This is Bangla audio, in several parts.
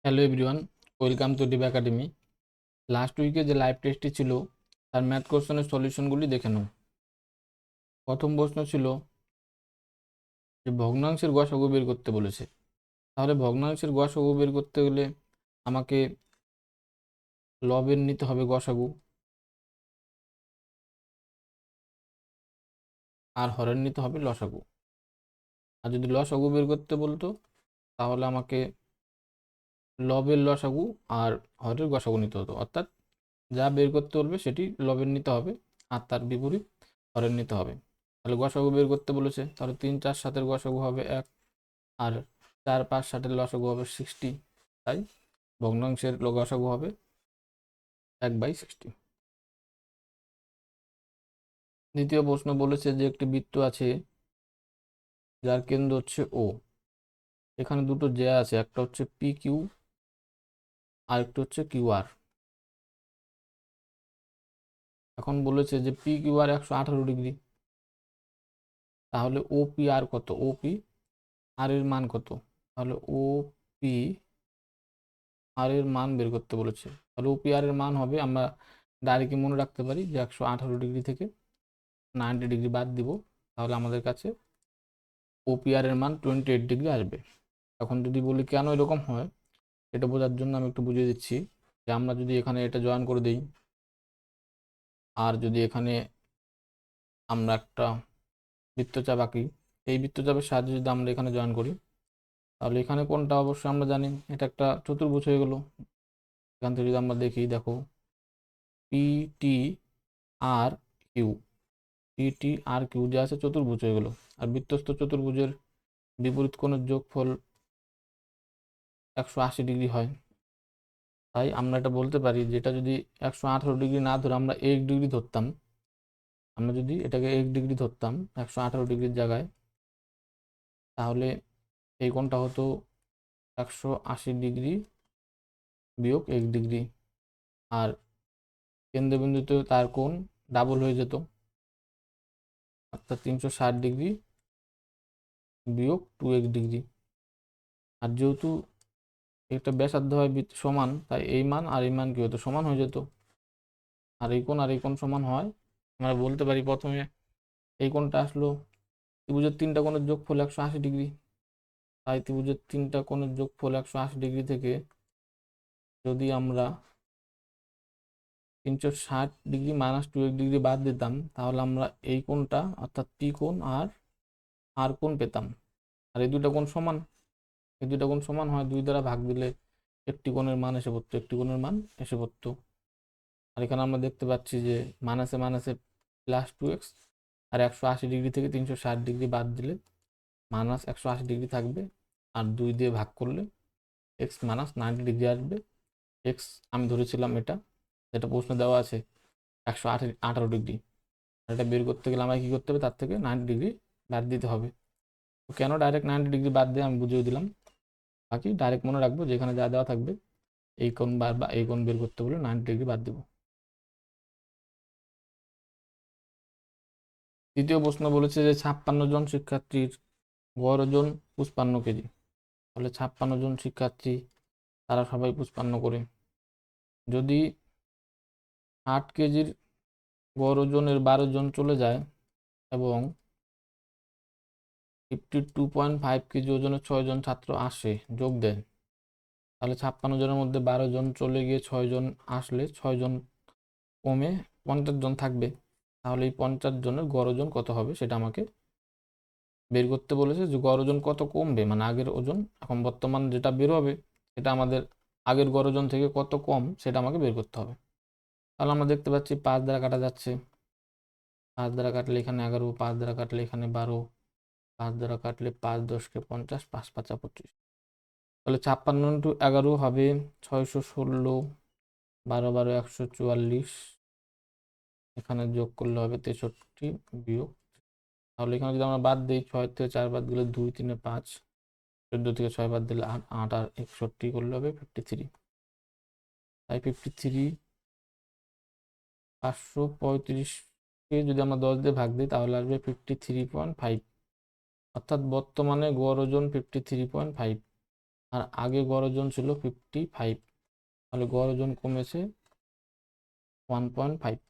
Hello everyone, welcome to Dib academy. Last উইকে যে লাইভ টেস্টটি ছিল তার ম্যাথ কোশ্চেনের সলিউশনগুলি দেখে নাও। প্রথম প্রশ্ন ছিল যে ভগ্নাংশের গসাগু বের করতে বলেছে। তাহলে ভগ্নাংশের গসাগু বের করতে গেলে আমাকে লবের নিতে হবে গসাগু, আর হরের নিতে হবে লসাগু। আর যদি লসাগু বের করতে বলতো তাহলে আমাকে লবের লসাগু আর হরের গসাগু নিতে হতো। অর্থাৎ যা বের করতে বলবে সেটি লবের নিতে হবে আর তার বিপরীত হরের নিতে হবে। তাহলে গসাগু বের করতে বলেছে, তাহলে 3, 4, 7-এর গসাগু হবে 1, আর 4, 5, 7-এর লসাগু হবে 60। তাই ভগ্নাংশের গসাগু হবে 1/60। দ্বিতীয় প্রশ্ন বলেছে যে একটি বৃত্ত আছে যার কেন্দ্র হচ্ছে ও। এখানে দুটো জ্যা আছে, একটা হচ্ছে পি কিউ আর একটা হচ্ছে কিউ আর। এখন বলেছে যে পি কিউ আর 118 ডিগ্রি, তাহলে ও পি আর কত? ও পি আর এর মান কত? তাহলে ও পি আর এর মান বের করতে বলেছে। তাহলে ও পি আর এর মান হবে, আমরা ডাইরেক্টলি মনে রাখতে পারি যে 118 ডিগ্রি থেকে 90 ডিগ্রি বাদ দিব, তাহলে আমাদের কাছে ওপিআর এর মান 28 ডিগ্রি আসবে। এখন যদি বলি কেন এরকম হয়, এটা বোঝার জন্য আমি একটু বুঝিয়ে দিচ্ছি যে আমরা যদি এখানে এটা জয়েন করে দিই, আর যদি এখানে আমরা একটা বৃত্তচাপ আঁকি, এই বৃত্তচাপের সাহায্যে যদি আমরা এখানে জয়েন করি, তাহলে এখানে কোনটা অবশ্যই আমরা জানি এটা একটা চতুর্ভুজ হয়ে গেল। এখান থেকে যদি আমরা দেখি, দেখো পি টি আর কিউ, পি টি আর কিউ যে আছে চতুর্ভুজ হয়ে গেল। আর বৃত্তস্থ চতুর্ভুজের বিপরীত কোণের যোগফল 180 ডিগ্রি হয়। তাই আমরা এটা বলতে পারি যেটা যদি 118 ডিগ্রি না ধরে আমরা 1 ডিগ্রি ধরতাম, আমরা যদি এটাকে 1 ডিগ্রি ধরতাম 118 ডিগ্রির জায়গায়, তাহলে এই কোণটা হতো 180 ডিগ্রি বিয়োগ 1 ডিগ্রি। আর কেন্দ্রবিন্দুতে তার কোণ ডাবল হয়ে যেত, অর্থাৎ 360 ডিগ্রি বিয়োগ 2x ডিগ্রি। আর যেহেতু একটা ব্যাসার্ধ হয় সমান, তাই এই মান আর এই মান কি হতো? সমান হয়ে যেত। আর এই কোণ আর এই কোণ সমান হয়, আমরা বলতে পারি প্রথমে এই কোণটা আসলো ত্রিভুজের 3টা কোণের যোগফল 180 ডিগ্রি। তাই ত্রিভুজের 3টা কোণের যোগফল 180 ডিগ্রি থেকে যদি আমরা 360 ডিগ্রি মাইনাস 2 ডিগ্রি বাদ দিতাম, তাহলে আমরা এই কোণটা অর্থাৎ পি কোণ আর কোণ পেতাম। আর এই দুইটা কোণ সমান, এই দুইটা কোণ সমান হয় 2 দ্বারা ভাগ দিলে একটি কোণের মান এসে পড়তো, একটি কোণের মান এসে পড়তো। আর এখানে আমরা দেখতে পাচ্ছি যে মাইনাসে মাইনাসে +2x, আর 180 ডিগ্রি থেকে 360 ডিগ্রি বাদ দিলে -180 ডিগ্রি থাকবে, আর 2 দিয়ে ভাগ করলে x -90 ডিগ্রি আসবে। x আমি ধরেছিলাম এটা, যেটা প্রশ্ন দেওয়া আছে 118 ডিগ্রি। আর এটা বের করতে গেলে আমাকে কী করতে হবে? তার থেকে 90 ডিগ্রি বাদ দিতে হবে। তো কেন ডাইরেক্ট 90 ডিগ্রি বাদ দিয়ে আমি বুঝিয়ে দিলাম, বাকি ডাইরেক্ট মনে রাখবো যেখানে যা দেওয়া থাকবে এই কোণ বা এই কোণ বের করতে বলে 90 ডিগ্রি বাদ দিব। তৃতীয় প্রশ্ন বলেছে যে 56 জন শিক্ষার্থীর গড় ওজন 55 কেজি। তাহলে 56 জন শিক্ষার্থী, তারা সবাই 55 করে। যদি 8 কেজির গড় ওজনের 12 জন চলে যায় এবং 52.5 কেজি ওজনের 6 জন ছাত্র আসে, যোগ দেয়, তাহলে 56 জনের মধ্যে 12 জন চলে গিয়ে 6 জন আসলে 6 জন কমে 50 জন থাকবে। তাহলে এই 50 জনের গড় ওজন কত হবে সেটা আমাকে বের করতে বলেছে। যে গড় ওজন কত কমবে, মানে আগের ওজন এখন বর্তমান যেটা বের হবে সেটা আমাদের আগের গড় ওজন থেকে কত কম সেটা আমাকে বের করতে হবে। তাহলে আমরা দেখতে পাচ্ছি 5 দ্বারা কাটা যাচ্ছে, 5 দ্বারা কাটলে এখানে 11, 5 দ্বারা কাটলে এখানে 12, 5 দ্বারা কাটলে 5 10 50, 5 5 25। তাহলে 56 × 11 হবে 616, 12 12 144, এখানে যোগ করলে হবে 63 বিয়োগ। তাহলে এখানে যদি আমরা বাদ দিই, 6 থেকে 4 বাদ দিলে 2 3 5, 14 থেকে 6 বাদ দিলে 8 8 আর 61 করলে হবে 53। তাই 53 535কে যদি আমরা 10 দিয়ে ভাগ দিই তাহলে আসবে 53.5, অর্থাৎ বর্তমানে গড় ওজন 53.5। আর আগে গড় ওজন ছিল 55, তাহলে গড় ওজন কমেছে 1.5।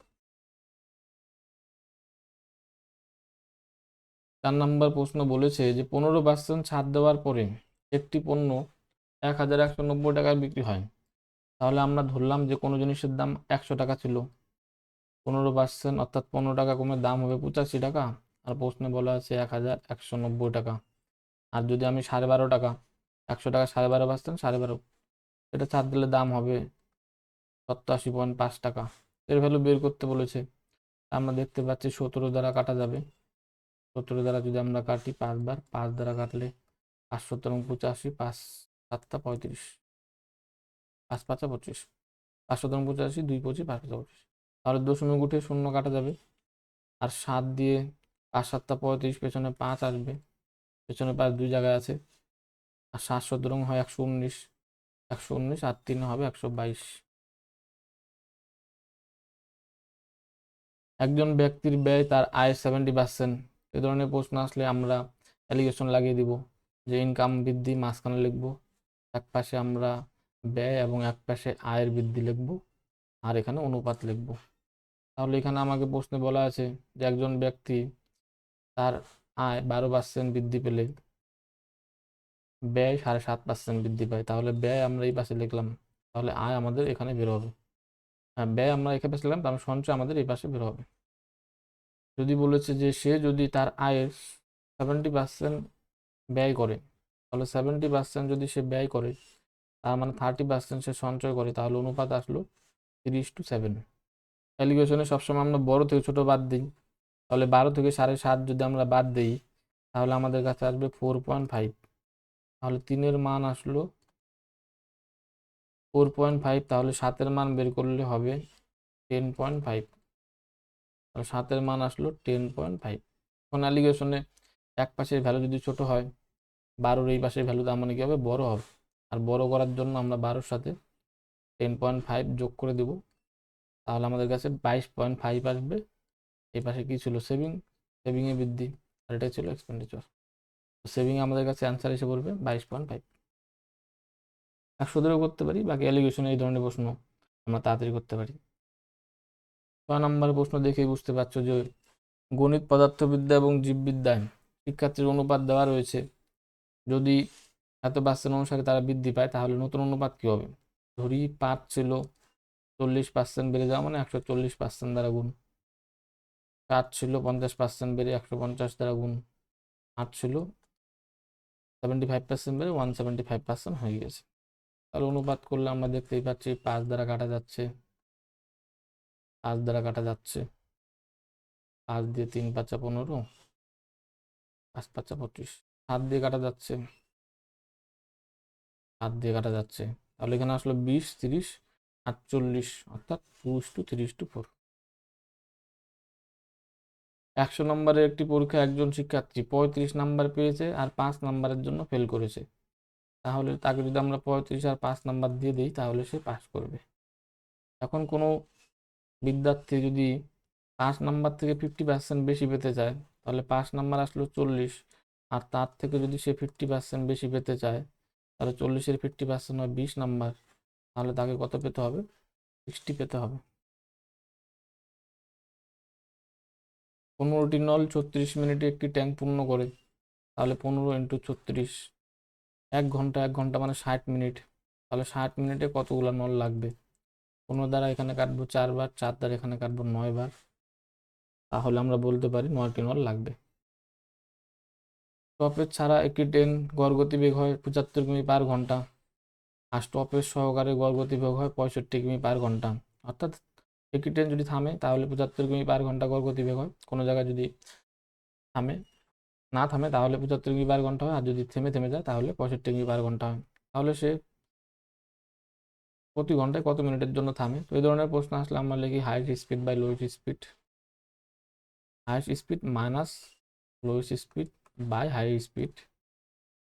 4 নম্বর প্রশ্ন বলেছে যে 15% ছাড় দেওয়ার পরে একটি পণ্য 1190 টাকায় বিক্রি হয়, তাহলে আমরা ধরলাম যে কোনো জিনিসের দাম 100 টাকা ছিল, 15% অর্থাৎ 15 টাকা কমে দাম হবে 85 টাকা, আর প্রশ্নে বলা আছে 1190 টাকা। আর যদি আমি 12.5 টাকা, 100 টাকা 12.5% 12.5, এটা ছাড় দিলে দাম হবে 87.5 টাকা। এর ভ্যালু বের করতে বলেছে। আমরা দেখতে পাচ্ছি 17 দ্বারা কাটা যাবে, 17 দ্বারা যদি আমরা কাটি 5 বার, 5 দ্বারা কাটলে 5 17 85, 5 7 35, 5 5 25, 5 17 85, 2 25, 5 5 25, তাহলে দশমিক উঠে শূন্য কাটা যাবে। আর 7 দিয়ে 5 7 35, পেছনে 5 আসবে, পেছনে 5 দুই জায়গায় আছে, আর 7 17 হয় 119, 119 আর 3 হবে 122। একজন ব্যক্তির ব্যয় তার আয় 70%, এ ধরনের প্রশ্ন আসলে আমরা অ্যালিগেশন লাগিয়ে দিব যে ইনকাম বৃদ্ধি মাঝখানে লিখব, এক পাশে আমরা ব্যয় এবং এক পাশে আয়ের বৃদ্ধি লিখব, আর এখানে অনুপাত লিখব। তাহলে এখানে আমাকে প্রশ্নে বলা আছে যে একজন ব্যক্তি তার আয় 12% বৃদ্ধি পেলে ব্যয় 7.5% বৃদ্ধি পায়, তাহলে ব্যয় আমরা এই পাশে লিখলাম, তাহলে আয় আমাদের এখানে বের হবে। ব্যয় আমরা এখানে পাশে লিখলাম, তাহলে সঞ্চয় আমাদের এই পাশে বের হবে। যদি বলেছে যে সে যদি তার আয়ের 70% ব্যয় করে, তাহলে 70% যদি সে ব্যয় করে, তার মানে 30% সে সঞ্চয় করে, তাহলে অনুপাত আসলো 3:7। ক্যালিকুলেশনে সবসময় আমরা বড় থেকে ছোট বাদ দিই, তাহলে 12 থেকে 7.5 যদি আমরা বাদ দিই, তাহলে আমাদের কাছে আসবে 4.5, তাহলে 3-এর মান আসলো 4.5, তাহলে 7-এর মান বের করলে হবে 10.5, তাহলে 7-এর মান আসলো 10.5। এখন অ্যালিগেশনে এক পাশের ভ্যালু যদি ছোট হয়, 12-র এই পাশের ভ্যালু তার মানে কি হবে, বড় হবে। আর বড় করার জন্য আমরা 12-র সাথে 10.5 যোগ করে দেব, তাহলে আমাদের কাছে 22.5 আসবে। এই পাশে কি ছিল, সেভিংয়ে বৃদ্ধি, আর এটা ছিল এক্সপেন্ডিচার। সেভিং আমাদের কাছে অ্যান্সার এসে পড়বে 22.5। 100 ধরেও করতে পারি, বাকি অ্যালিগেশনে এই ধরনের প্রশ্ন আমরা তাড়াতাড়ি করতে পারি। 6 নম্বর প্রশ্ন দেখেই বুঝতে পারছো যে গণিত, পদার্থবিদ্যা এবং জীববিদ্যায় শিক্ষার্থীর অনুপাত দেওয়া রয়েছে, যদি এত % অনুসারে তারা বৃদ্ধি পায়, তাহলে নতুন অনুপাত কি হবে। ধরি 5 ছিল, 40% বেড়ে যাওয়া মানে 140% দ্বারা গুণ, 7 ছিল 50% বেড়ে 150 দ্বারা গুণ, 8 ছিল 75% বেড়ে 175% হয়ে গেছে। তাহলে অনুপাত করলে আমরা দেখতেই পাচ্ছি 5 দ্বারা কাটা যাচ্ছে, 5 দ্বারা কাটা যাচ্ছে, 5 দিয়ে 3 5 15, 5 5 25, 7 দিয়ে কাটা যাচ্ছে, 7 দিয়ে কাটা যাচ্ছে, তাহলে এখানে আসলো 20 30 48, অর্থাৎ 2:3:4। 100 নম্বরের একটি পরীক্ষা একজন শিক্ষার্থী 35 নাম্বার পেয়েছে আর 5 নাম্বারের জন্য ফেল করেছে, তাহলে তাকে যদি আমরা 35 আর 5 নাম্বার দিয়ে দিই, তাহলে সে পাস করবে। এখন কোনো বিদ্যার্থী যদি 5 নাম্বার থেকে 50% বেশি পেতে চায়, তাহলে 5 নাম্বার আসলো 40, আর তার থেকে যদি সে 50% বেশি পেতে চায়, তাহলে 40-এর 50% হয় 20 নাম্বার, তাহলে তাকে কত পেতে হবে, 60 পেতে হবে। 15টি নল 36 মিনিটে একটি ট্যাঙ্ক পূর্ণ করে, তাহলে 15 × 36, 1 ঘন্টা, 1 ঘন্টা মানে 60 মিনিট, তাহলে 60 মিনিটে কতগুলো নল লাগবে। 15 দ্বারা এখানে কাটবো 4 বার, 4 দ্বারা এখানে কাটবো 9 বার, তাহলে আমরা বলতে পারি 9টি নল লাগবে। স্টপেজ ছাড়া একটি ট্রেন গড় গতিবেগ হয় 75 কিমি পার ঘন্টা, আর স্টপেজ সহকারে গড় গতিবেগ হয় 65 কিমি পার ঘন্টা। অর্থাৎ একটি ট্রেন যদি থামে, তাহলে 75 কিমি পার ঘন্টা গড় গতিবেগ হয়, কোনো জায়গায় যদি থামে না থামে, তাহলে 75 কিমি পার ঘন্টা হয়, আর যদি থেমে থেমে যায়, তাহলে 65 কিমি পার ঘন্টা হয়। তাহলে সে প্রতি ঘন্টায় কত মিনিটের জন্য থামে। তো এই ধরনের প্রশ্ন আসলে আমরা লিখি highest speed by lowest speed, highest speed minus lowest speed by high speed,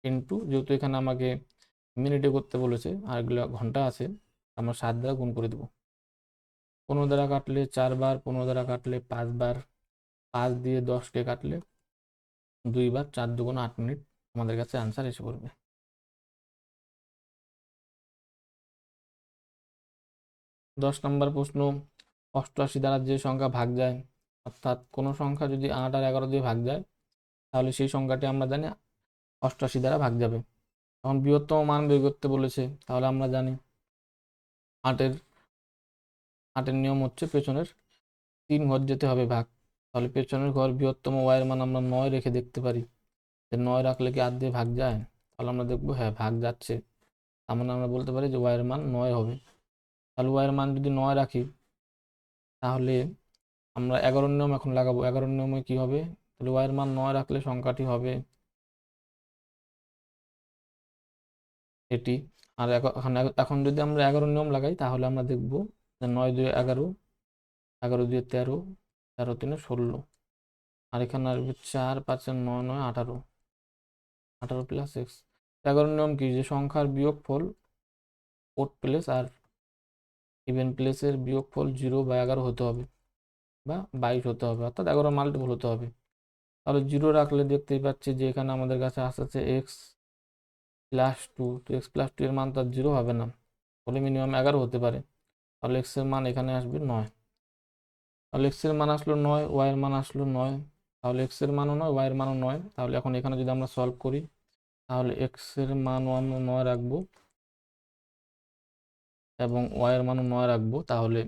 into, যেহেতু এখানে আমাকে মিনিটে করতে বলেছে আর এগুলো ঘন্টা আছে, আমরা 7 দ্বারা গুণ করে দেবো। 15 দ্বারা কাটলে 4 বার, 15 দ্বারা কাটলে 5 বার, 5 দিয়ে 10কে কাটলে 2 বার, 4 2 8 মিনিট, আমাদের কাছে আনসার এসে পড়বে। 10 নম্বর প্রশ্ন, 88 দ্বারা যে সংখ্যা ভাগ যায়, অর্থাৎ কোনো সংখ্যা যদি 8 আর 11 দিয়ে ভাগ যায় তাহলে সেই সংখ্যাটি আমরা জানি 88 দ্বারা ভাগ যাবে। তখন বৃহত্তম মান বের করতে বলেছে, তাহলে আমরা জানি আটের নিয়ম হচ্ছে পেছনের 3 ঘর যেতে হবে ভাগ। তাহলে পেছনের ঘর বৃহত্তম ওয়াইয়ের মান আমরা 9 রেখে দেখতে পারি যে 9 রাখলে কি 8 দিয়ে ভাগ যায়, তাহলে আমরা দেখবো হ্যাঁ ভাগ যাচ্ছে, তার মানে আমরা বলতে পারি যে ওয়াইয়ের মান 9 হবে। তাহলে ওয়াইয়ের মান যদি 9 রাখি তাহলে আমরা 11 নিয়ম এখন লাগাবো। 11 নিয়মে কি হবে, তাহলে ওয়াইয়ের মান 9 রাখলে সংখ্যাটি হবে এটি। আর এখন যদি আমরা 11 নিয়ম লাগাই তাহলে আমরা দেখব যে 9 2 11, 11 2 13, 13 3 16, আর এখানে আসবে 4 5 9 9 18, 18 প্লাস এক্স। 11 নিয়ম কি, যে সংখ্যার বিয়োগফল ওড প্লেস আর ইভেন প্লেসের বিয়োগফল 0 বা 11 হতে হবে বা 22 হতে হবে, অর্থাৎ 11 মাল্টিপল হতে হবে। তাহলে 0 রাখলে দেখতেই পাচ্ছি যে এখানে আমাদের কাছে আসছে এক্স প্লাস 2, তো এক্স প্লাস 2 এর মান তো 0 হবে না, তাহলে মিনিমাম 11 হতে পারে। তাহলে এক্স এর মান এখানে আসবে 9। তাহলে এক্স এর মান আসলো 9, ওয়াই এর মান আসলো 9, তাহলে এক্স এর মানও 9, ওয়াই এর মানও 9। তাহলে এখন এখানে যদি আমরা সলভ করি তাহলে এক্স এর মান 9 রাখবো এবং ওয়াই এর মানও 9 রাখবো, তাহলে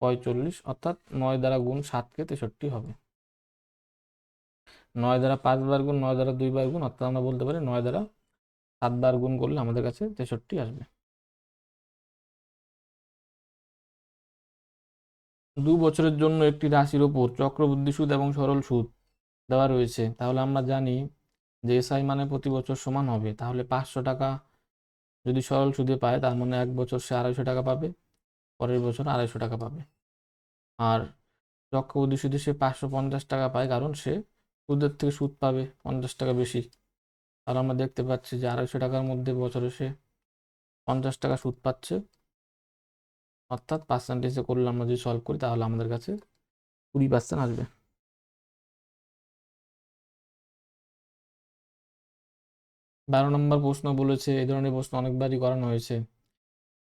45, অর্থাৎ 9 দ্বারা গুণ 7কে 63 হবে। 9 দ্বারা 5 বার গুণ, 9 দ্বারা 2 বার গুণ, অর্থাৎ আমরা বলতে পারি 9 দ্বারা 7 বার গুণ করলে আমাদের কাছে 63 আসবে। 2 বছরের জন্য একটি রাশির ওপর চক্রবৃদ্ধি সুদ এবং সরল সুদ দেওয়া রয়েছে, তাহলে আমরা জানি যে এসআই মানে প্রতি বছর সমান হবে। তাহলে 500 টাকা যদি সরল সুদে পায় তার মানে 1 বছর সে 250 টাকা পাবে, পরের বছর 250 টাকা পাবে। আর চক্রবৃদ্ধি সুদে সে 550 টাকা পায়, কারণ সে সুদের থেকে সুদ পাবে 50 টাকা বেশি। তাহলে আমরা দেখতে পাচ্ছি যে 250 টাকার মধ্যে বছরে সে 50 টাকা সুদ পাচ্ছে, অর্থাৎ পার্সেন্টেজে করলে আমরা যদি সলভ করি তাহলে আমাদের কাছে 20% আসবে। 12 নম্বর প্রশ্ন বলেছে, এই ধরনের প্রশ্ন অনেকবারই করানো হয়েছে,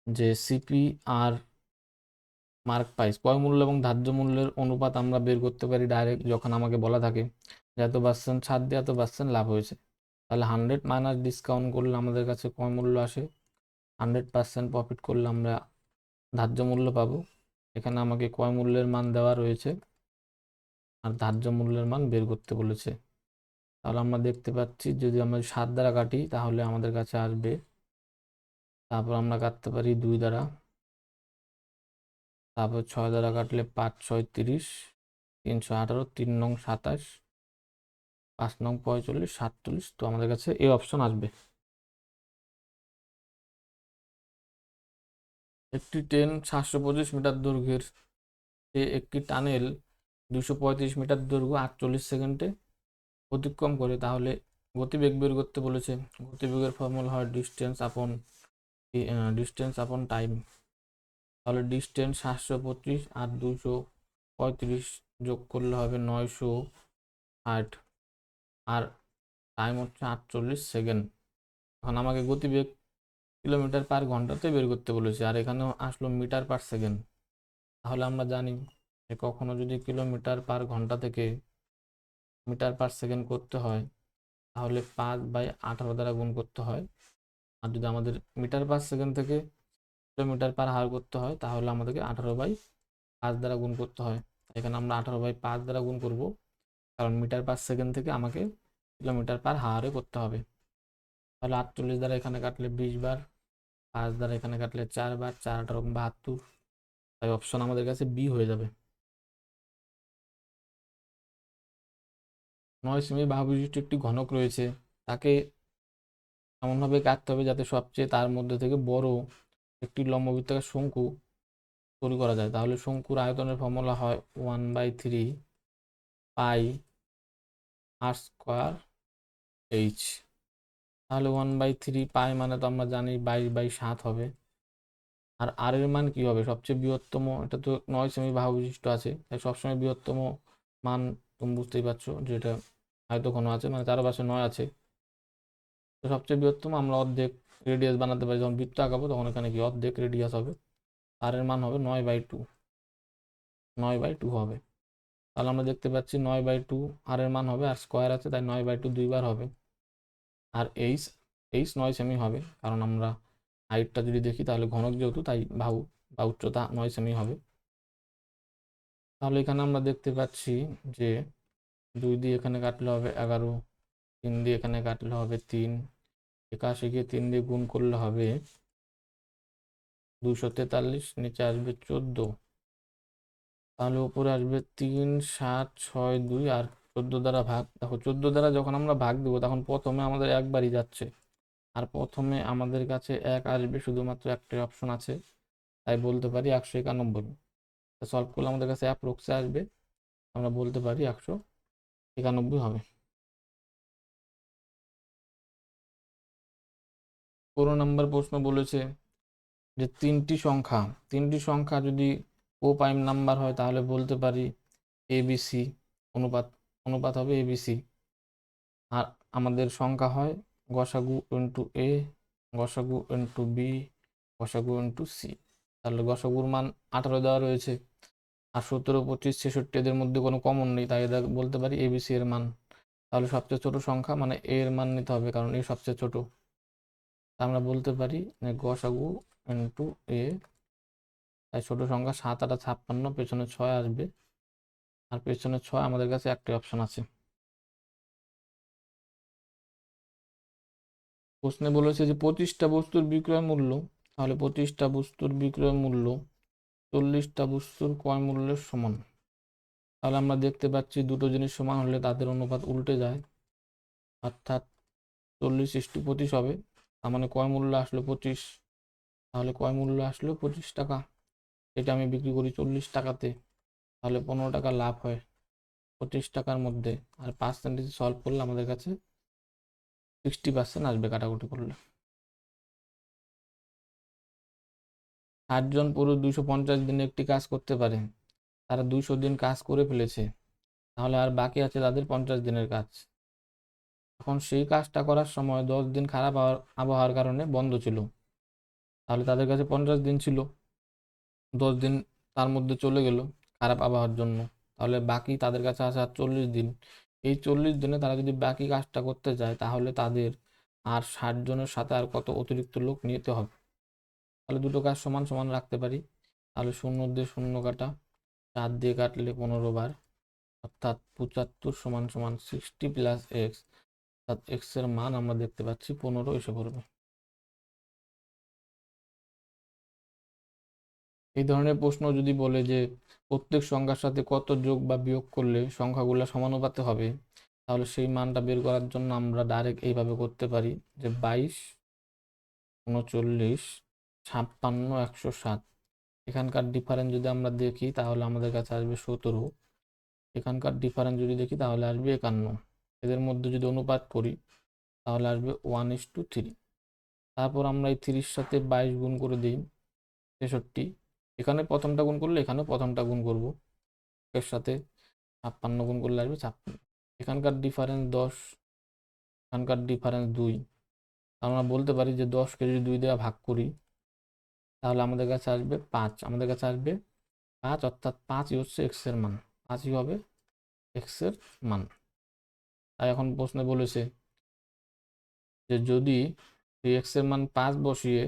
যে সিপি আর মার্ক প্রাইস ক্রয় মূল্য এবং ধার্য মূল্যের অনুপাত আমরা বের করতে পারি ডাইরেক্ট, যখন আমাকে বলা থাকে যে এত পার্সেন্ট ছাড় দিয়ে এত পার্সেন্ট লাভ হয়েছে। তাহলে 100 মাইনাস ডিসকাউন্ট করলে আমাদের কাছে ক্রয় মূল্য আসে, 100% প্রফিট করলে আমরা ধার্য মূল্য পাবো। এখানে আমাকে ক্রয় মূল্যের মান দেওয়া রয়েছে আর ধার্য মূল্যের মান বের করতে বলেছে। তাহলে আমরা দেখতে পাচ্ছি যদি আমরা 7 দ্বারা কাটি তাহলে আমাদের কাছে আসবে, তারপর আমরা কাটতে পারি 2 দ্বারা, তারপর 6 দ্বারা কাটলে 5 6 30, 318, 3 নং 27, 5 নং 45, 47, তো আমাদের কাছে এই অপশন আসবে। একটি ট্রেন 725 মিটার দৈর্ঘ্যের একটি টানেল 235 মিটার দৈর্ঘ্য 48 সেকেন্ডে অতিক্রম করে, তাহলে গতিবেগ বের করতে বলেছে। গতিবেগের ফর্মুলা হয় ডিস্টেন্স আপন টাইম। তাহলে ডিস্টেন্স 725 আর 235 যোগ করলে হবে 960, আর টাইম হচ্ছে 48 সেকেন্ড। এখন আমাকে গতিবেগ কিলোমিটার পার ঘন্টাতে বের করতে বলেছে, আর এখানে আসলো মিটার পার সেকেন্ড। তাহলে আমরা জানি যে কখনো যদি কিলোমিটার পার ঘন্টা থেকে মিটার পার সেকেন্ড করতে হয় তাহলে 5/18 দ্বারা গুণ করতে হয়, আর যদি আমাদের মিটার পার সেকেন্ড থেকে কিলোমিটার পার হাওয়ার করতে হয় তাহলে আমাদেরকে 18/5 দ্বারা গুণ করতে হয়। এখানে আমরা 18/5 দ্বারা গুণ করব, কারণ মিটার পার সেকেন্ড থেকে আমাকে কিলোমিটার পার হাওয়ারে করতে হবে। তাহলে 48 দ্বারা এখানে কাটলে 20 বার, 5 দ্বারা এখানে কাটলে 4 বার, 4 18 72, তাই অপশন আমাদের কাছে বি হয়ে যাবে। 9 সেমি বাহু বিশিষ্ট একটি ঘনক রয়েছে, তাকে এমনভাবে কাটতে হবে যাতে সবচেয়ে তার মধ্যে থেকে বড় একটি লম্ববৃত্তাকার শঙ্কু তৈরি করা যায়। তাহলে শঙ্কুর আয়তনের ফর্মুলা হয় 1/3 পাই আর স্কোয়ার এইচ। তাহলে 1/3 পাই মানে তো আমরা জানি 22/7 হবে। আর আর এর মান কি হবে, সবচেয়ে বৃহত্তম, এটা তো 9 সেমি বাহু বিশিষ্ট আছে, তাই সবসময় বৃহত্তম মান তুমি বুঝতেই পারছো যে এটা আয়তঘন আছে, মানে চারপাশে 9 আছে, তো সবচেয়ে বৃহত্তম আমরা অর্ধেক রেডিয়াস বানাতে পারি। যখন বৃত্ত আঁকাবো তখন এখানে কি অর্ধেক রেডিয়াস হবে, আর এর মান হবে 9/2, 9/2 হবে। তাহলে আমরা দেখতে পাচ্ছি 9/2 আর এর মান হবে, আর স্কোয়ার আছে তাই 9/2 দুইবার হবে। আর এইচ 9 সেমি হবে, কারণ আমরা হাইটটা যদি দেখি তাহলে ঘনক যেহেতু তাই বাহু বা উচ্চতা 9 সেমি হবে। তাহলে এখানে আমরা দেখতে পাচ্ছি যে 2 দিয়ে এখানে কাটলে হবে 11, 3 দিয়ে এখানে কাটলে হবে 3, 81কে 3 দিয়ে গুণ করলে হবে 243, নিচে আসবে 14, তাহলে উপরে আসবে 3, 7, 6, 2 আর 14 দ্বারা ভাগ। দেখো 14 দ্বারা যখন আমরা ভাগ দেবো তখন প্রথমে আমাদের একবারই যাচ্ছে, আর প্রথমে আমাদের কাছে 1 আসবে, শুধুমাত্র একটাই অপশন আছে, তাই বলতে পারি 191। সলভ করলে আমাদের কাছে অ্যাপ্রক্সে আসবে, আমরা বলতে পারি 191 হবে। 15 নম্বর প্রশ্ন বলেছে যে তিনটি সংখ্যা যদি ও প্রাইম নাম্বার হয় তাহলে বলতে পারি এবিসি, অনুপাত অনুপাত হবে এবিসি। আর আমাদের সংখ্যা হয় গসাগু ইন্টু এ, গসাগু ইন্টু বি, গসাগু ইন্টু সি। তাহলে গসাগুর মান 18 দেওয়া রয়েছে, আর 17, 25, 66 এদের মধ্যে কোনো কমন নেই, তাই এটা বলতে পারি এবিসি এর মান। তাহলে সবচেয়ে ছোট সংখ্যা মানে এ এর মান নিতে হবে, কারণ এ সবচেয়ে ছোট। আমরা বলতে পারি গসাগু ইন্টু এ, তাই ছোট সংখ্যা 7 8 56, পেছনে 6 আসবে, আর পেছনে 6 আমাদের কাছে একটাই অপশন আছে। প্রশ্নে বলেছে যে 25টা বস্তুর বিক্রয় মূল্য, তাহলে 25টা বস্তুর বিক্রয় মূল্য 40টা বস্তুর ক্রয় মূল্যের সমান। তাহলে আমরা দেখতে পাচ্ছি দুটো জিনিস সমান হলে তাদের অনুপাত উল্টে যায়, অর্থাৎ 40:25 হবে। তার মানে ক্রয় মূল্য আসলো 25, তাহলে ক্রয় মূল্য আসলো 25 টাকা। এটা আমি বিক্রি করি 40 টাকাতে, তাহলে 15 টাকা লাভ হয় 25 টাকার মধ্যে। আর পার্সেন্টেজ সলভ করলে আমাদের কাছে 60% আসবে কাটাকুটি করলে। 60 জন পুরুষ 250 দিনে একটি কাজ করতে পারে, তারা 200 দিন কাজ করে ফেলেছে, তাহলে আর বাকি আছে তাদের 50 দিনের কাজ। এখন সেই কাজটা করার সময় 10 দিন খারাপ আবহাওয়ার কারণে বন্ধ ছিল, তাহলে তাদের কাছে 50 দিন ছিল, 10 দিন তার মধ্যে চলে গেল খারাপ আবহাওয়ার জন্য, তাহলে বাকি তাদের কাছে আছে আর 40 দিন। এই 40 দিনে তারা যদি বাকি কাজটা করতে যায় তাহলে তাদের আর 60 জনের সাথে আর কত অতিরিক্ত লোক নিতে হবে। তাহলে দুটো কাজ সমান সমান রাখতে পারি, তাহলে 0 দিয়ে 0 কাটা, 4 দিয়ে কাটলে 15 বার, অর্থাৎ 75 সমান সমান 60 প্লাস এক্স, অর্থাৎ এক্স এর মান আমরা দেখতে পাচ্ছি 15 এসে পড়বে। এই ধরনের প্রশ্ন যদি বলে যে প্রত্যেক সংখ্যার সাথে কত যোগ বা বিয়োগ করলে সংখ্যাগুলো সমানুপাতে হবে, তাহলে সেই মানটা বের করার জন্য আমরা ডাইরেক্ট এইভাবে করতে পারি যে 22, 39, 56, 107। এখানকার ডিফারেন্স যদি আমরা দেখি তাহলে আমাদের কাছে আসবে 17, এখানকার ডিফারেন্স যদি দেখি তাহলে আসবে 51, এদের মধ্যে যদি অনুপাত করি তাহলে আসবে 1:3। তারপর আমরা এই 30 সাথে 22 গুণ করে দিই 63, এখানে প্রথমটা গুণ করলে এখানে প্রথমটা গুণ করব, এর সাথে 56 গুণ করলে আসবে 56। এখানকার ডিফারেন্স 10, এখানকার ডিফারেন্স 2, আমরা বলতে পারি যে 10কে যদি 2 দিয়ে ভাগ করি তাহলে আমাদের কাছে আসবে 5, আমাদের কাছে আসবে 5, অর্থাৎ 5ই হচ্ছে এক্স এর মান, 5ই হবে এক্স এর মান। তাই এখন প্রশ্নে বলেছে যে যদি এক্স এর মান 5 বসিয়ে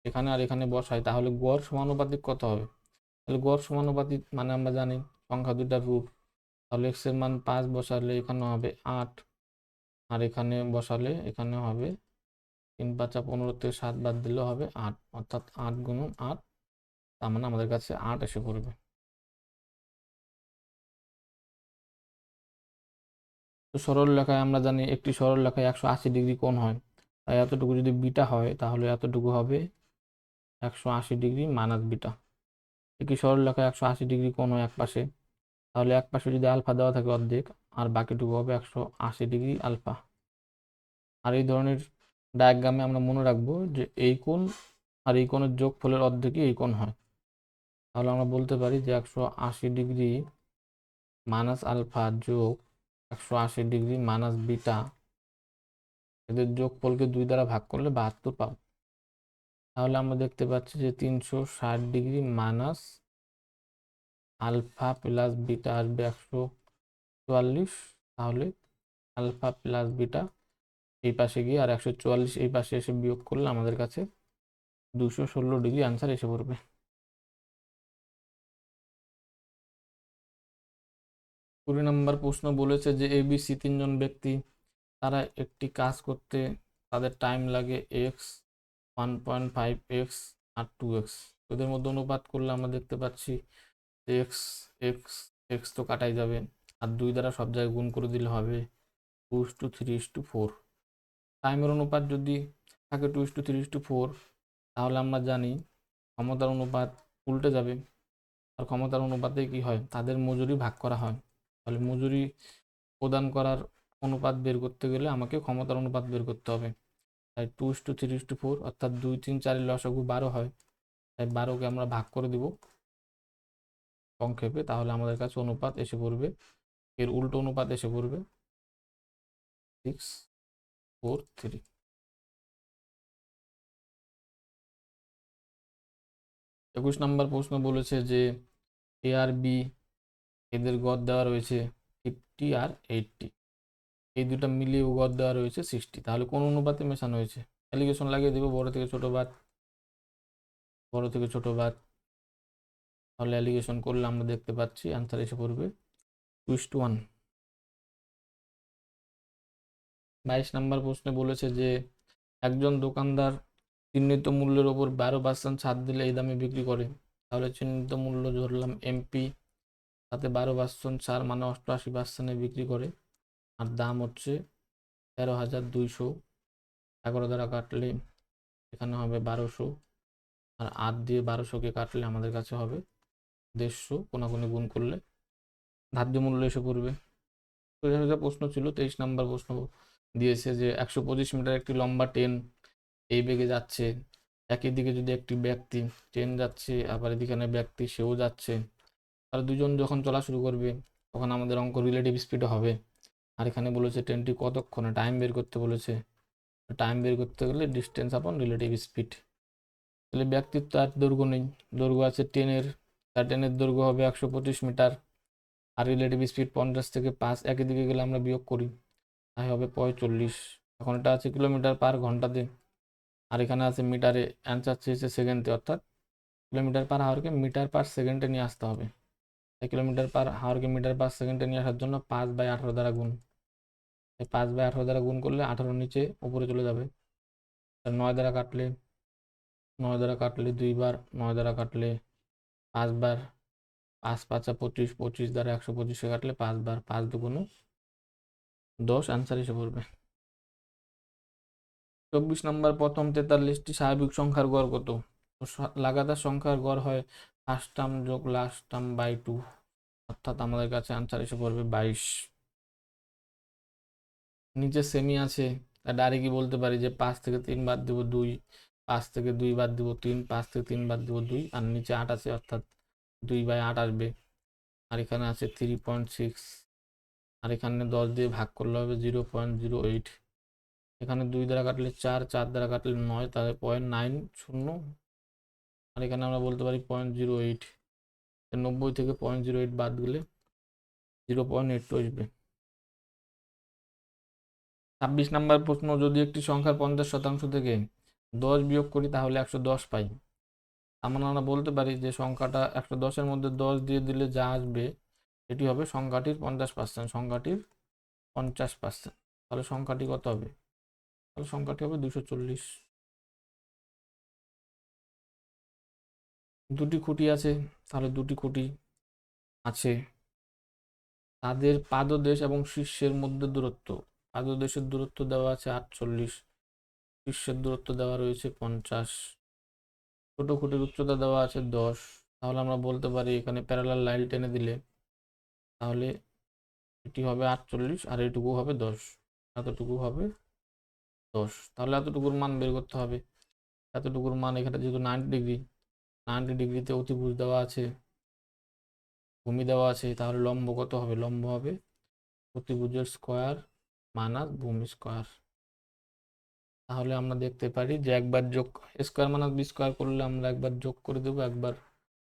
এখানে আর এখানে বসাই তাহলে গড় সমানুপাতিক কত হবে। তাহলে গড় সমানুপাতিক মানে আমরা জানি সংখ্যা দুটার রুট, তাহলে এক্স এর মান 5 বসালে এখানে হবে 8, আর এখানে বসালে এখানে হবে 3 5 15 থেকে 7 বাদ দিলে হবে 8, অর্থাৎ 8 গুণন 8, তার মানে আমাদের কাছে 8 এসে পড়বে। তো সরল লেখায় আমরা জানি একটি সরল লেখায় 180 ডিগ্রি কোণ হয়, তাই এতটুকু যদি বিটা হয় তাহলে এতটুকু হবে 180 ডিগ্রি মাইনাস বিটা। একটি সরল লেখায় 180 ডিগ্রি কোণ হয় এক পাশে, তাহলে এক পাশে যদি আলফা দেওয়া থাকে অর্ধেক, আর বাকিটুকু হবে 180 ডিগ্রি আলফা। আর এই ধরনের ডায়াগ্রামে আমরা মনে রাখবো যে এই কোণ আর এই কোণের যোগফলের অর্ধেকই এই কোণ হয়, তাহলে আমরা বলতে পারি যে 180 ডিগ্রি মাইনাস আলফা যোগ 180 ডিগ্রি মাইনাস বিটা, এদের যোগফলকে 2 দ্বারা ভাগ করলে 72 পাবো। তাহলে আমরা দেখতে পাচ্ছি যে 360 degree minus alpha plus beta আসবে 144। তাহলে আলফা প্লাস বিটা এই পাশে গিয়ে আর 144 এই পাশে এসে বিয়োগ করলে আমাদের কাছে 216 ডিগ্রি আনসার এসে পড়বে। 20 নম্বর প্রশ্ন বলেছে যে ABC তিনজন ব্যক্তি, তারা একটি কাজ করতে তাদের টাইম লাগে এক্স, 1.5x আর 2x। এদের মধ্যে অনুপাত করলে আমরা দেখতে পাচ্ছি এক্স এক্স এক্স তো কাটাই যাবে, আর 2 দ্বারা সব জায়গায় গুণ করে দিলে হবে 2:3:4। টাইমের অনুপাত যদি থাকে 2:3:4, তাহলে আমরা জানি ক্ষমতার অনুপাত উল্টে যাবে, আর ক্ষমতার অনুপাতে কি হয়, তাদের মজুরি ভাগ করা হয়। তাহলে মজুরি প্রদান করার অনুপাত বের করতে গেলে আমাকে ক্ষমতার অনুপাত বের করতে হবে। তাই 2:3:4 অর্থাৎ 2, 3, 4 লসাগু 12 হয়, তাই 12কে আমরা ভাগ করে দিব সংক্ষেপে, তাহলে আমাদের কাছে অনুপাত এসে পড়বে, এর উল্টো অনুপাত এসে পড়বে 6:4:3। 21 নম্বর প্রশ্ন বলেছে যে এ আর বি এদের গড় দেওয়া রয়েছে 50 আর 80, এই দুটা মিলিয়ে গড় দেওয়া রয়েছে 60। তাহলে কোন অনুপাতে মেশানো হয়েছে? অ্যালিগেশন লাগিয়ে দিব, বড় থেকে ছোট বাদ, বড় থেকে ছোট বাদ। তাহলে অ্যালিগেশন করলে আমরা দেখতে পাচ্ছি অ্যান্সার এসে পড়বে 2:1। 22 নম্বর প্রশ্নে বলেছে যে একজন দোকানদার চিহ্নিত মূল্যের ওপর 12% ছাড় দিলে এই দামে বিক্রি করে। তাহলে চিহ্নিত মূল্য ধরলাম এমপি, তাতে 12% ছাড় মানে 88% বিক্রি করে, আর দাম হচ্ছে 13,200। 11 দ্বারা কাটলে এখানে হবে 1200, আর 8 দিয়ে 1200কে কাটলে আমাদের কাছে হবে 150, কোনাকুনি গুণ করলে ধার্য মূল্য এসে পড়বে। সোজা সোজা প্রশ্ন ছিল। 23 নম্বর প্রশ্ন দিয়েছে যে 125 মিটার একটি লম্বা ট্রেন এই বেগে যাচ্ছে, একই দিকে যদি একটি ব্যক্তি, ট্রেন যাচ্ছে আবার এদিকে ব্যক্তি সেও যাচ্ছে, আর দুজন যখন চলা শুরু করবে তখন আমাদের অঙ্ক রিলেটিভ স্পিডে হবে। আর এখানে বলেছে ট্রেনটি কতক্ষণে, টাইম বের করতে বলেছে। টাইম বের করতে গেলে ডিস্টেন্স আপন রিলেটিভ স্পিড। তাহলে ব্যক্তির তো আর দৈর্ঘ্য নেই, দৈর্ঘ্য আছে ট্রেনের, তার ট্রেনের দৈর্ঘ্য হবে 125 মিটার, আর রিলেটিভ স্পিড 50 থেকে 5 একই দিকে গেলে আমরা বিয়োগ করি, তাই হবে 45। এখন এটা আছে কিলোমিটার পার ঘন্টাতে, আর এখানে আছে মিটারে, অ্যান্সার চেয়েছে সেকেন্ডে, অর্থাৎ কিলোমিটার পার হাওয়ারকে মিটার পার সেকেন্ডে নিয়ে আসতে হবে। তাই কিলোমিটার পার হাওয়ারকে মিটার পার সেকেন্ডে নিয়ে আসার জন্য 5/18 দ্বারা গুণ। এই 5/18 দ্বারা গুণ করলে 18 নিচে উপরে চলে যাবে। 9 দ্বারা কাটলে 9 দ্বারা কাটলে 2 বার, 9 দ্বারা কাটলে 5 বার, 5 5 25, 25 দ্বারা 125 কাটলে 5 বার, 5 দুগুণ 10, অ্যান্সার এসে পড়বে। 24 নম্বর প্রথম 43টি স্বাভাবিক সংখ্যার গড় কত? লাগাতার সংখ্যার গড় হয় ফার্স্ট টার্ম যোগ লাস্ট টার্ম বাই 2, অর্থাৎ আমাদের কাছে আনসার এসে পড়বে 22। নিচে সেমি আছে, ডাইরেক্টই বলতে পারি যে 5 থেকে 3 বাদ দেবো 2, 5 থেকে 2 বাদ দেবো 3, 5 থেকে 3 বাদ দেবো 2, আর নিচে 8 আছে অর্থাৎ 2/8 আসবে। আর এখানে আছে 3.6, আর এখানে 10 দিয়ে ভাগ করলে হবে 0.08। এখানে 2 দ্বারা কাটলে 4, 4 দ্বারা কাটলে 9, তাহলে 0.90। আর এখানে আমরা বলতে পারি 0.08। 90 থেকে 0.08 বাদ গেলে 0.82 আসবে। 26 নম্বর প্রশ্ন, যদি একটি সংখ্যার 50% থেকে 10 বিয়োগ করি তাহলে 110 পাই। আমরা বলতে পারি যে সংখ্যাটা 110-এর মধ্যে 10 দিয়ে দিলে যা আসবে এটি হবে সংখ্যাটির 50%, সংখ্যাটির 50%। তাহলে সংখ্যাটি কত হবে? তাহলে সংখ্যাটি হবে 240। দুটি খুঁটি আছে, তাহলে দুটি খুঁটি আছে, তাদের পাদদেশ এবং শীর্ষের মধ্যে দূরত্ব, পাদদেশের দূরত্ব দেওয়া আছে 48, শীর্ষের দূরত্ব দেওয়া রয়েছে 50, ছোট খুঁটির উচ্চতা দেওয়া আছে 10। তাহলে আমরা বলতে পারি এখানে প্যারালাল লাইন টেনে দিলে তাহলে এটি হবে 48 আর এটুকু হবে 10, এতটুকু হবে 10। তাহলে এতটুকুর মান বের করতে হবে। এতটুকুর মান এখানে যেহেতু 90 ডিগ্রি, 90 ডিগ্রিতে অতিভুজ দেওয়া আছে, ভূমি দেওয়া আছে, তাহলে লম্ব কত হবে? লম্ব হবে অতিভুজের স্কোয়ার মাইনাস ভূমি স্কোয়ার। তাহলে আমরা দেখতে পারি যে একবার যোগ স্কোয়ার মাইনাস বি স্কোয়ার করলে আমরা একবার যোগ করে দেবো, একবার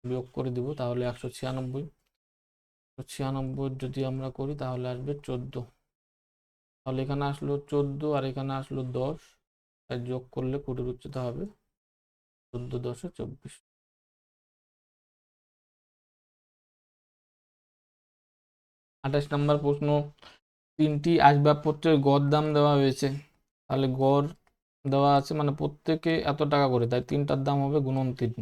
বিয়োগ করে দিব, তাহলে 196। 196 যদি আমরা করি তাহলে আসবে 14। তাহলে এখানে আসলো 14 আর এখানে আসলো 10, তাই যোগ করলে কোটের উচ্চতা হবে 14 10 24। 28 নম্বর প্রশ্ন, 3টি আসবাবপত্রের গড় দাম দেওয়া হয়েছে। তাহলে গড় দেওয়া আছে মানে প্রত্যেকে এত টাকা করে, তাই 3টার দাম হবে গুণন 3।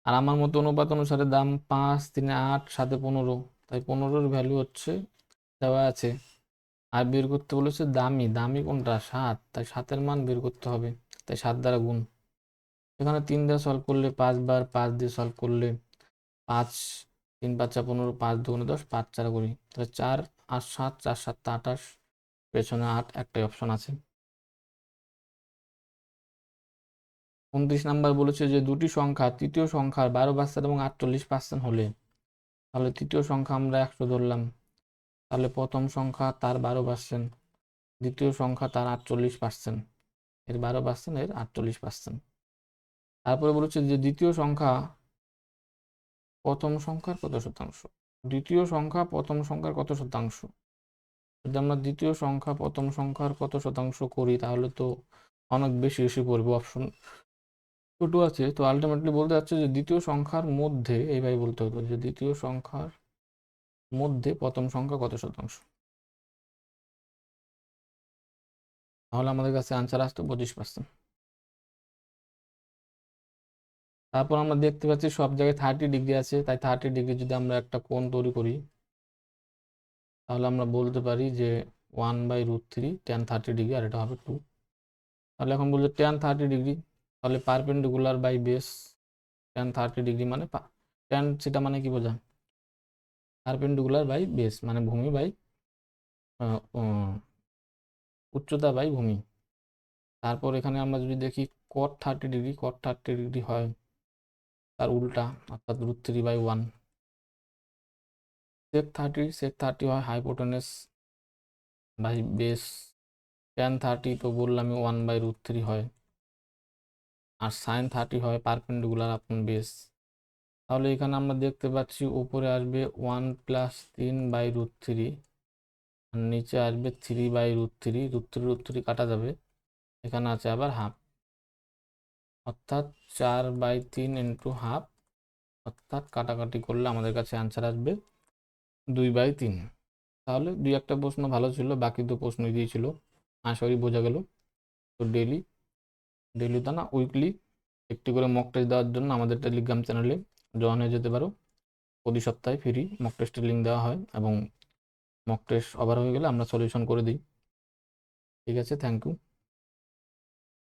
আর আমার মতো অনুপাত অনুসারে দাম 5 3 8 7 15, তাই 15-র ভ্যালু হচ্ছে দেওয়া আছে। আর বের করতে বলেছে দামি, দামি কোনটা 7, তাই 7-এর মান বের করতে হবে, তাই 7 দ্বারা গুণ। এখানে 3 দিয়ে সলভ করলে 5 বার, 5 দিয়ে সলভ করলে 5 3 5 15, 5 2 10, 5 4 করি, তাহলে 4 8 7 4 7 28, পেছনে 8, একটাই অপশন আছে। 29 নাম্বার বলেছে যে দুটি সংখ্যা তৃতীয় সংখ্যার 12% এবং 48% হলে, তাহলে তৃতীয় সংখ্যা আমরা 100 ধরলাম, তাহলে প্রথম সংখ্যা তার 12%, দ্বিতীয় সংখ্যা তার 48%, এর 12% এর 48%। তারপরে বলেছে যে দ্বিতীয় সংখ্যা প্রথম সংখ্যার কত শতাংশ। দ্বিতীয় সংখ্যা প্রথম সংখ্যার কত শতাংশ, যদি আমরা দ্বিতীয় সংখ্যা প্রথম সংখ্যার কত শতাংশ করি তাহলে তো অনেক বেশি এসে পড়বে, অপশন ছোট আছে। তো আলটিমেটলি বলতে যাচ্ছে যে দ্বিতীয় সংখ্যার মধ্যে, এইভাবে বলতে হতো যে দ্বিতীয় সংখ্যার মধ্যে প্রথম সংখ্যা কত শতাংশ, তাহলে আমাদের কাছে আনসার আসতো 25%। তারপর আমরা দেখতে পাচ্ছি সব জায়গায় 30 ডিগ্রি আছে, তাই 30 ডিগ্রি যদি আমরা একটা কোণ তৈরি করি তাহলে আমরা বলতে পারি যে 1/√3 tan 30 ডিগ্রি, আর এটা হবে 2। তাহলে এখন বলছে tan 30 ডিগ্রি, তাহলে perpendicular by base. tan 30 degree মানে tan সেটা মানে কি বোঝা, পারপেন্ডিকুলার বাই বেস মানে ভূমি বাই উচ্চতা বাই ভূমি। তারপর এখানে আমরা যদি দেখি cot 30 ডিগ্রি, cot 30 ডিগ্রি হয় তার উল্টা, অর্থাৎ √3/1। sec 30 হয় হাইপোটেনাস বাই বেস। tan 30 তো বললামই 1/√3 হয়, আর sin 30 হয় পারপেন্ডিকুলার আপন বেস। তাহলে এখানে আমরা দেখতে পাচ্ছি উপরে আসবে 1 + 3/√3, আর নিচে আসবে 3/√3, √3 কাটা যাবে, এখানে আছে আবার হাফ, অর্থাৎ 4/3 ইন্টু হাফ, অর্থাৎ কাটাকাটি করলে আমাদের কাছে আনসার আসবে 2/3। তাহলে 2-1টা প্রশ্ন ভালো ছিল, বাকি তো প্রশ্ন দিয়েছিল, আশা করি বোঝা গেল। তো ডেলি তা না উইকলি একটি করে মক টেস্ট দেওয়ার জন্য আমাদের টেলিগ্রাম চ্যানেলে জয়েন হয়ে যেতে পারো। প্রতি সপ্তাহে ফ্রি মক টেস্টের লিঙ্ক দেওয়া হয় এবং মক টেস্ট ওভার হয়ে গেলে আমরা সলিউশন করে দিই। ঠিক আছে, থ্যাংক ইউ।